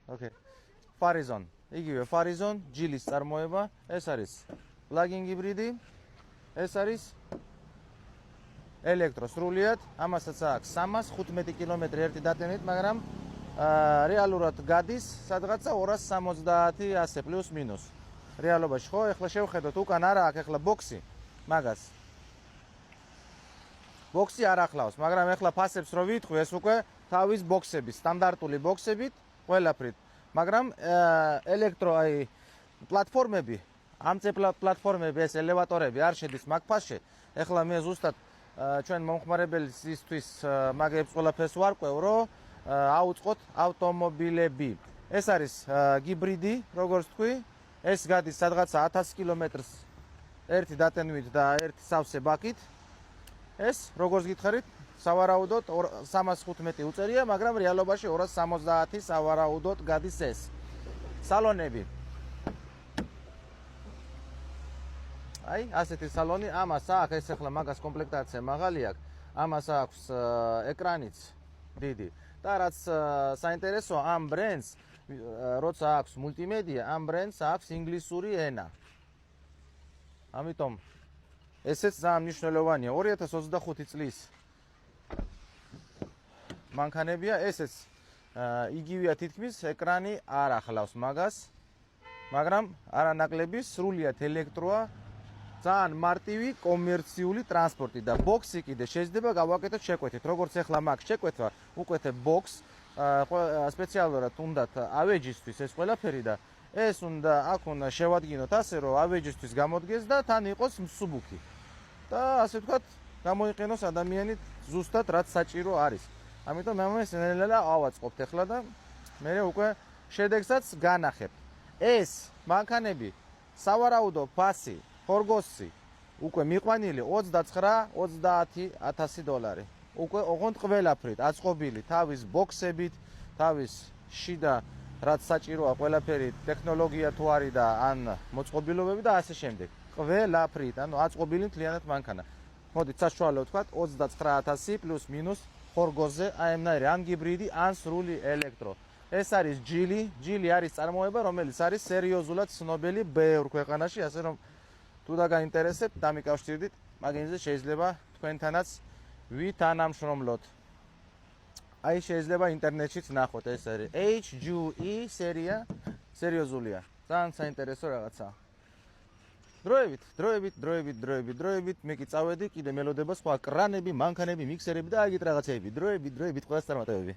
Okay. Farizon. იგივე Farizon, ჯილის წარმოება. ეს არის plug-in ჰიბრიდი. ეს არის ელექტრო სრულიად. ამასაც აქვს 315 კილომეტრი ერთი დატენით, მაგრამ რეალურად გადის სადღაცა 270 ასე პლუს მინუს. რეალობაში ხო, ეხლა შევხედოთ უკან არა აქვს ეხლა ბოქსი მაგას. ბოქსი არ ახლავს, მაგრამ ეხლა ფასებს რო ვიტყვი, ეს უკვე თავის ბოქსები, სტანდარტული ბოქსებით, ყველაფრით. მაგრამ ელექტრო აი პლატფორმები, ამწე პლატფორმები, ეს ელევატორები არ შედის მაგ ფასში. ეხლა მე ზუსტად ჩვენ მომხმარებელისთვის მაგებს ყველაფერს ვარკვევ, რომ აუწყოთ ავტომობილები. ეს არის ჰიბრიდი, როგორც თქვი, ეს გადის სადღაცა 1000 კილომეტრს ერთი დატენვით და ერთი სავსე ბაკით. ეს როგორც გითხარით, სავარაუდოდ 315 უწერია, მაგრამ რეალობაში 270 სავარაუდოდ გადის ეს. სალონები. აი, ასეთი სალონი, ამას აქვს ეს ახლა მაგას კომპლექტაცია მაღალი აქვს. ამას აქვს ეკრანიც დიდი. და რაც საინტერესოა ამ ბრენდს, როცა აქვს მულტიმედია, ამ ბრენდს აქვს ინგლისური ენა. ამიტომ ესეც ძალიან მნიშვნელოვანია. 2025 წლის მანქანებია, ესეც იგივეა თითქმის, ეკრანი არ ახლავს მაგას, მაგრამ არანაკლები სრულიად ელექტროა, ძალიან მარტივი კომერციული ტრანსპორტი და ბოქსი კიდე შეიძლება გავაკეთოთ შეკვეთით. როგორც ახლა მაგ შეკვეთვა, უკვეთე ბოქს, სპეციალურად უნდათ ავეჯისთვის ეს ყველაფერი და ეს უნდა აქ უნდა შევადგინოთ ასე, რომ ავეჯისთვის გამოდგეს და თან იყოს მსუბუქი. და ასე ვთქვათ, გამოიყენოს ადამიანი ზუსტად რაც საჭირო არის. ამიტომ ამას ნელა ავაწყობთ ახლა და მე უკვე შედეგსაც განახებ. ეს მანქანები სავარაუდო ფასი, ფორგოსი უკვე მიყვანილი 29-30 დოლარი. უკვე ოღონდ ყველაფრით აწყობილი თავის ბოქსებით, თავის შიდა რაც საჭიროა ყველაფერი, ტექნოლოგია თუ არის და ან მოწყობილობები და ასე შემდეგ. ყველაფრით, ანუ აწყობილი მთლიანად მანქანა. მოდით საშუალო ვთქვათ 29000 პლუს მინუს ფორგოზე, აი ამნაირი, ან ჰიბრიდი, ან სრული ელექტრო. ეს არის ჯილი, ჯილი არის წარმოება, რომელიც არის სერიოზულად ცნობილი ბევრ ქვეყანაში, ასე რომ თუ დაგაინტერესებთ, დამიკავშირდით, მაგენზე შეიძლება თქვენთანაც ვითანამშრომლოთ. აი შეიძლება ინტერნეტშიც ნახოთ, ეს არის HGE სერია, სერიოზულია. ძალიან საინტერესო რაღაცაა. დროებით, მე კი წავედი, კიდე მელოდება სხვა კრანები, მანქანები, მიქსერები და აგეთ რაღაცეები. დროებით, ყველას წარმატებები.